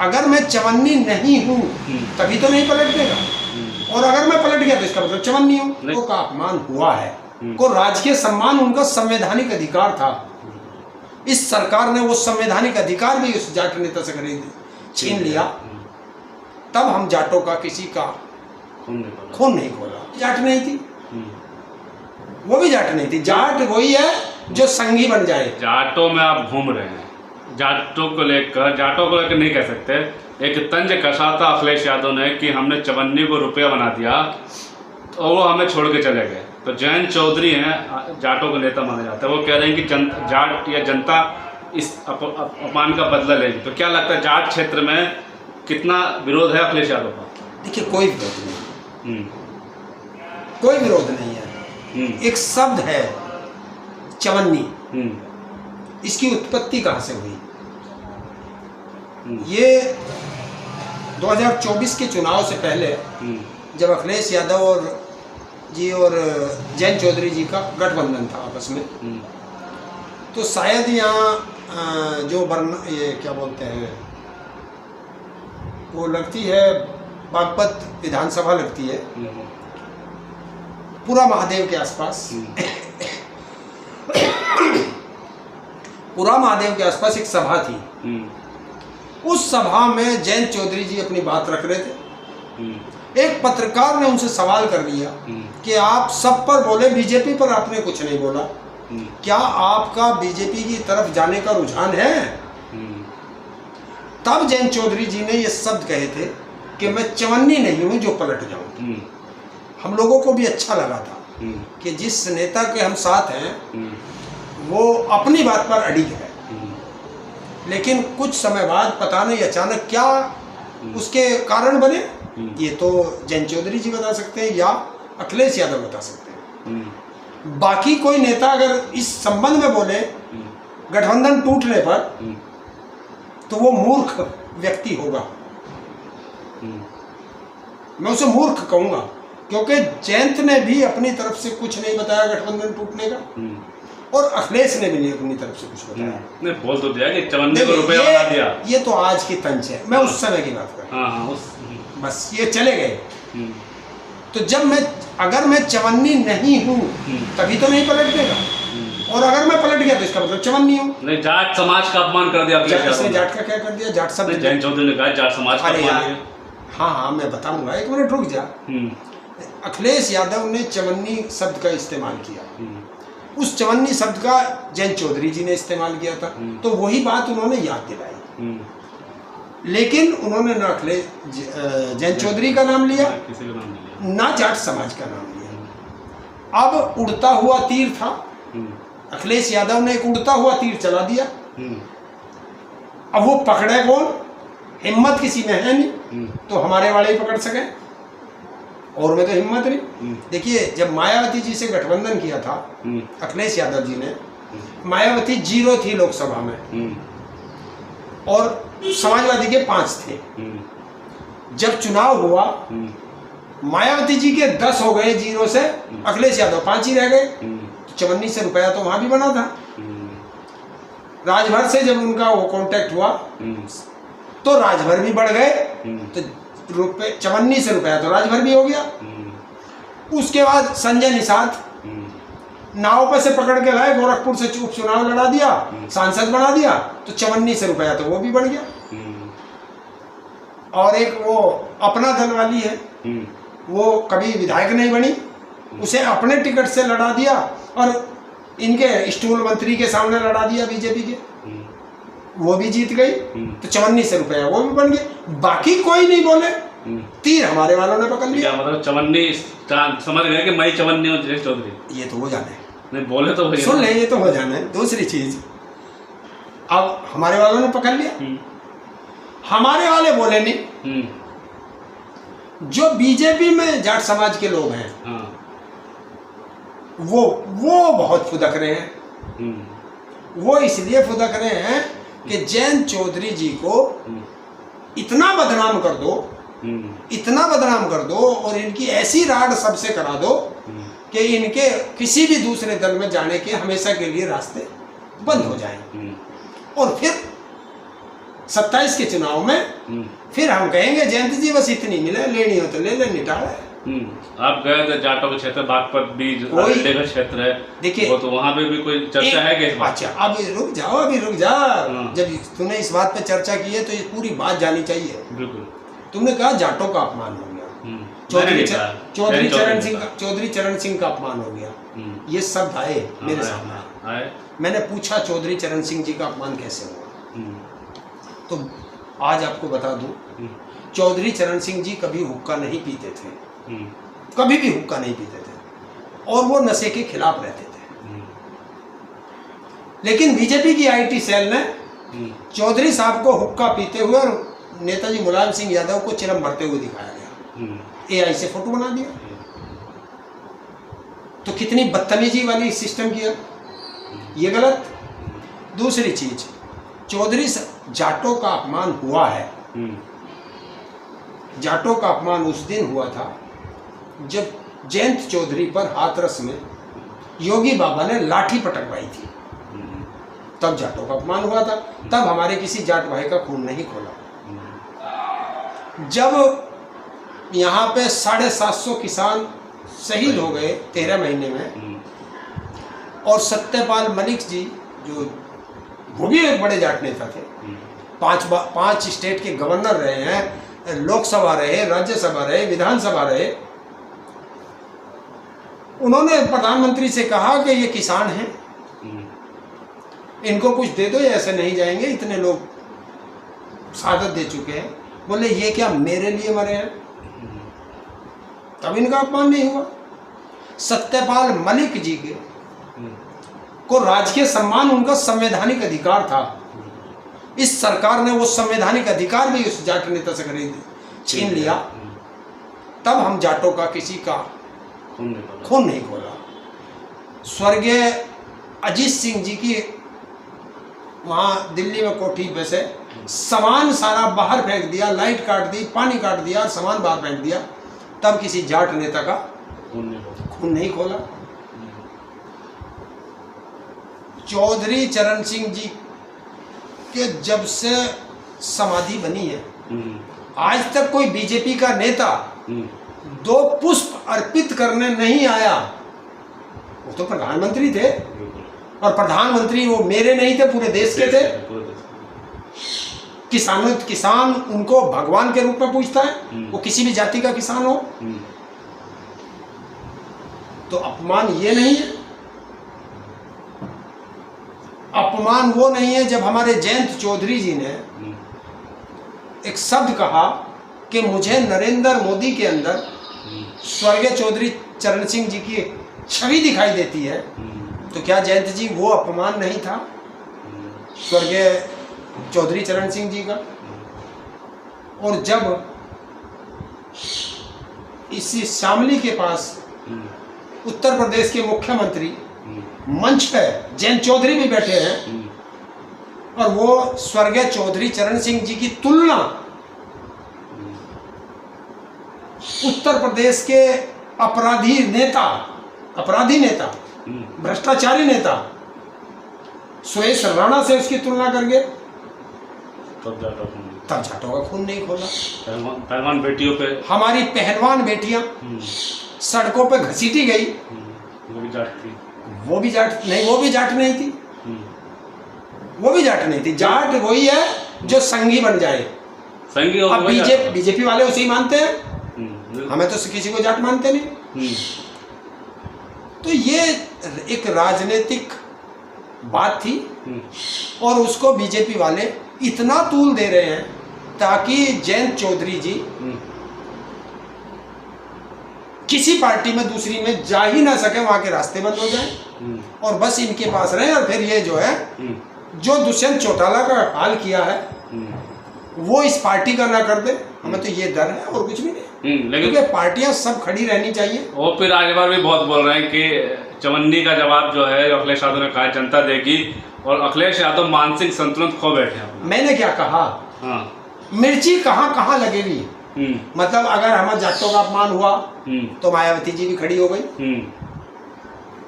अगर मैं चवन्नी नहीं हूँ तभी तो नहीं पलट देगा, और अगर मैं पलट गया तो इसका मतलब चवन्नी हूँ। तो का अपमान हुआ है, को राजकीय सम्मान उनका संवैधानिक अधिकार था। इस सरकार ने वो संवैधानिक अधिकार भी उस जाट नेता से छीन लिया, तब हम जाटों का किसी का खून नहीं खोला। जाट नहीं थी, वो भी जाट नहीं थी। जाट वही है जो संगी बन जाए। जाटों में आप घूम रहे हैं, जाटों को लेकर नहीं कह सकते। एक तंज कसा था अखिलेश यादव ने कि हमने चवन्नी को रुपया बना दिया तो वो हमें छोड़ के चले गए। तो जयंत चौधरी हैं, जाटों के नेता माने जाते हैं, वो कह रहे हैं कि जाट या जनता इस अपमान का बदला लेगी। तो क्या लगता है जाट क्षेत्र में कितना विरोध है अखिलेश यादव का? देखिए कोई विरोध नहीं, कोई विरोध नहीं है। एक शब्द है चवन्नी, इसकी उत्पत्ति कहाँ से हुई? ये 2024 के चुनाव से पहले जब अखिलेश यादव जी और जयंत चौधरी जी का गठबंधन था आपस में, तो शायद यहाँ जो ये क्या बोलते हैं, वो लगती है बागपत विधानसभा लगती है पूरा महादेव के आसपास। पूरा महादेव के आसपास एक सभा थी। उस सभा में जयंत चौधरी जी अपनी बात रख रहे थे। एक पत्रकार ने उनसे सवाल कर लिया कि आप सब पर बोले, बीजेपी पर आपने कुछ नहीं बोला, क्या आपका बीजेपी की तरफ जाने का रुझान है? तब जयंत चौधरी जी ने ये शब्द कहे थे कि मैं चवन्नी नहीं हूं जो पलट जाऊं। हम लोगों को भी अच्छा लगा था कि जिस नेता के हम साथ हैं वो अपनी बात पर अडिग है। लेकिन कुछ समय बाद पता नहीं अचानक क्या उसके कारण बने, ये तो जयंत चौधरी जी बता सकते हैं या अखिलेश यादव बता सकते हैं। बाकी कोई नेता अगर इस संबंध में बोले गठबंधन टूटने पर, तो वो मूर्ख व्यक्ति होगा। मैं उसे मूर्ख कहूंगा, क्योंकि जयंत ने भी अपनी तरफ से कुछ नहीं बताया गठबंधन टूटने का, और अखिलेश ने भी नहीं अपनी तरफ से कुछ बताया। नहीं, बोल तो दिया कि चवन्नी को रुपया बना दिया। ये तो आज की तंज है, मैं उस समय की बात कर रहा हूं। बस ये चले गए। तो जब अगर मैं चवन्नी नहीं हूँ तभी तो नहीं पलट देगा, और अगर मैं पलट गया तो इसका मतलब चवन्नी हूँ। नहीं, जाट समाज का अपमान कर दिया अखिलेश यादव ने। जाट का क्या कर दिया? जाट सब जयंत चौधरी ने कहा जाट समाज का अपमान। हाँ, मैं बताऊंगा, एक मिनट रुक जा। अखिलेश यादव ने चवन्नी शब्द का इस्तेमाल किया, उस चवन्नी शब्द का जयंत चौधरी जी ने इस्तेमाल किया था, तो वही बात उन्होंने याद दिलाई। लेकिन उन्होंने ना जयंत चौधरी का नाम लिया, ना जाट समाज का नाम लिया। अब उड़ता हुआ तीर था, अखिलेश यादव ने एक उड़ता हुआ तीर चला दिया। अब वो पकड़े कौन? हिम्मत किसी में है नहीं, तो हमारे वाले ही पकड़ सके, और में तो हिम्मत नहीं। देखिए, जब मायावती जी से गठबंधन किया था अखिलेश यादव जी ने, मायावती 0 थी लोकसभा में और समाजवादी के 5 थे। जब चुनाव हुआ, मायावती जी के 10 हो गए 0 से, अखिलेश यादव 5 ही रह गए। चवन्नी से रुपया तो वहां भी बना था। राजभर से जब उनका वो कांटेक्ट हुआ तो राजभर भी बढ़ गए, तो चवन्नी से रुपया तो राजभर भी हो गया। उसके बाद संजय निषाद नाव पे से पकड़ के लाए, गोरखपुर से उपचुनाव लड़ा दिया, सांसद बना दिया, तो चवन्नी से रुपया तो वो भी बढ़ गया। और एक वो अपना दल वाली है, वो कभी विधायक नहीं बनी, उसे अपने टिकट से लड़ा दिया और इनके स्टूल मंत्री के सामने लड़ा दिया बीजेपी के, वो भी जीत गई, तो चवन्नी से रुपया वो भी बन गया। बाकी कोई नहीं बोले, तीर हमारे वालों ने पकड़ लिया। मतलब चवन्नी समझ गए कि मैं चवन्नी हूँ जयंत चौधरी। ये तो हो जाने, नहीं बोले तो सुन ले, ये तो हो जाने। दूसरी चीज, अब हमारे वालों ने पकड़ लिया, हमारे वाले बोले नहीं। जो बीजेपी में जाट समाज के लोग हैं वो बहुत फुदक रहे हैं। वो इसलिए फुदक रहे हैं कि जयंत चौधरी जी को इतना बदनाम कर दो, इतना बदनाम कर दो, और इनकी ऐसी राड सबसे करा दो कि इनके किसी भी दूसरे दल में जाने के हमेशा के लिए रास्ते बंद हो जाएं। और फिर 27 के चुनाव में फिर हम कहेंगे जयंत जी बस इतनी मिले, लेनी हो तो ले ले, निटाले। आप गए थे जाटों के क्षेत्र, बागपत भी का क्षेत्र है, देखिए वो तो वहाँ पे भी कोई चर्चा है क्या इस बात? अच्छा अब रुक जाओ, अभी रुक जा। जब तूने इस बात पे चर्चा की है तो ये पूरी बात जानी चाहिए। बिल्कुल। तुमने कहा जाटों का अपमान हो गया, चौधरी चरण सिंह का अपमान हो गया, ये शब्द आए मेरे सामने। मैंने पूछा चौधरी चरण सिंह जी का अपमान कैसे हुआ, तो आज आपको बता दूं, चौधरी चरण सिंह जी कभी हुक्का नहीं पीते थे, कभी भी हुक्का नहीं पीते थे, और वो नशे के खिलाफ रहते थे। लेकिन बीजेपी की आईटी सेल ने चौधरी साहब को हुक्का पीते हुए और नेताजी मुलायम सिंह यादव को चिरम भरते हुए दिखाया गया, एआई से फोटो बना दिया। तो कितनी बदतमीजी वाली सिस्टम किया, ये गलत। दूसरी चीज, चौधरी जाटों का अपमान हुआ है, जाटों का अपमान उस दिन हुआ था जब जयंत चौधरी पर हाथरस में योगी बाबा ने लाठी पटकवाई थी, तब जाटों का अपमान हुआ था। तब हमारे किसी जाट भाई का खून नहीं खोला। जब यहाँ पे 750 किसान शहीद हो गए 13 महीने में, और सत्यपाल मलिक जी जो वो भी एक बड़े जाट नेता थे, 5 स्टेट के गवर्नर रहे हैं, लोकसभा रहे, राज्यसभा रहे, विधानसभा रहे, उन्होंने प्रधानमंत्री से कहा कि ये किसान हैं, इनको कुछ दे दो, ये ऐसे नहीं जाएंगे, इतने लोग शहादत दे चुके हैं। बोले ये क्या मेरे लिए मरे हैं? तब इनका अपमान नहीं हुआ। सत्यपाल मलिक जी के को राजकीय सम्मान उनका संवैधानिक अधिकार था, इस सरकार ने वो संवैधानिक अधिकार भी उस जाट नेता से छीन लिया, तब हम जाटों का किसी का खून नहीं खोला। स्वर्गीय अजीत सिंह जी की वहाँ दिल्ली में कोठी पे से सामान सारा बाहर फेंक दिया, लाइट काट दी, पानी काट दिया, सामान बाहर फेंक दिया, तब किसी जाट नेता का खून नहीं खोला। चौधरी चरण सिंह जी के जब से समाधि बनी है, आज तक कोई बीजेपी का नेता 2 पुष्प अर्पित करने नहीं आया। वो तो प्रधानमंत्री थे, और प्रधानमंत्री वो मेरे नहीं थे, पूरे देश के थे। किसान उनको भगवान के रूप में पूजता है, वो किसी भी जाति का किसान हो। तो अपमान ये नहीं है, अपमान वो नहीं है जब हमारे जयंत चौधरी जी ने एक शब्द कहा कि मुझे नरेंद्र मोदी के अंदर स्वर्गीय चौधरी चरण सिंह जी की छवि दिखाई देती है। तो क्या जयंत जी वो अपमान नहीं था स्वर्गीय चौधरी चरण सिंह जी का? और जब इसी शामली के पास उत्तर प्रदेश के मुख्यमंत्री मंच पे जयंत चौधरी भी बैठे हैं, और वो स्वर्गीय चौधरी चरण सिंह जी की तुलना उत्तर प्रदेश के अपराधी नेता भ्रष्टाचारी नेता सुरेश राणा से उसकी तुलना करके, तब जाटों का खून नहीं खोला। पहलवान बेटियों पे, हमारी पहलवान बेटियां सड़कों पे घसीटी गई, वो भी जाट थी, वो भी जाट नहीं थी, वो भी जाट नहीं थी। जाट वही है जो संघी बन जाए। अब बीजेपी वाले उसे ही मानते हैं, हमें तो किसी को जाट मानते नहीं। तो ये एक राजनीतिक बात थी, और उसको बीजेपी वाले इतना तूल दे रहे हैं ताकि जयंत चौधरी जी किसी पार्टी में दूसरी में जा ही ना सके, वहां के रास्ते बंद हो जाएं, और बस इनके पास रहे। और फिर ये जो है, जो दुष्यंत चौटाला का हाल किया है, वो इस पार्टी का ना कर दे, हमें तो ये डर है और कुछ भी नहीं। लेकिन पार्टियां सब खड़ी रहनी चाहिए। वो फिर राजभर भी बहुत बोल रहे हैं कि चवन्नी का जवाब जो है अखिलेश यादव ने कहा जनता देगी, और अखिलेश यादव मानसिक संतुलन खो बैठे हैं। मैंने क्या कहा? मिर्ची कहाँ कहाँ लगेगी। मतलब अगर हमारे जाटों का अपमान हुआ तो मायावती जी भी खड़ी हो गई,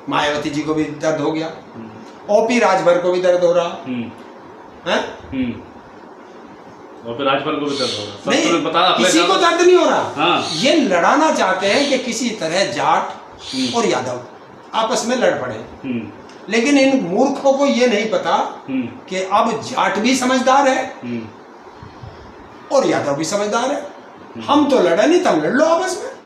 मायावती जी को भी दर्द हो गया, ओपी राजभर को भी दर्द हो रहा है। और फिर राजपाल को भी दर्द होगा। सब नहीं, तुम्हें पता अखिलेश किसी को यादव- दर्द नहीं हो रहा। हाँ। ये लड़ाना चाहते हैं कि किसी तरह जाट और यादव आपस में लड़ पड़े, लेकिन इन मूर्खों को ये नहीं पता कि अब जाट भी समझदार है और यादव भी समझदार है। हम तो लड़ा नहीं, तुम लड़ लो आपस में।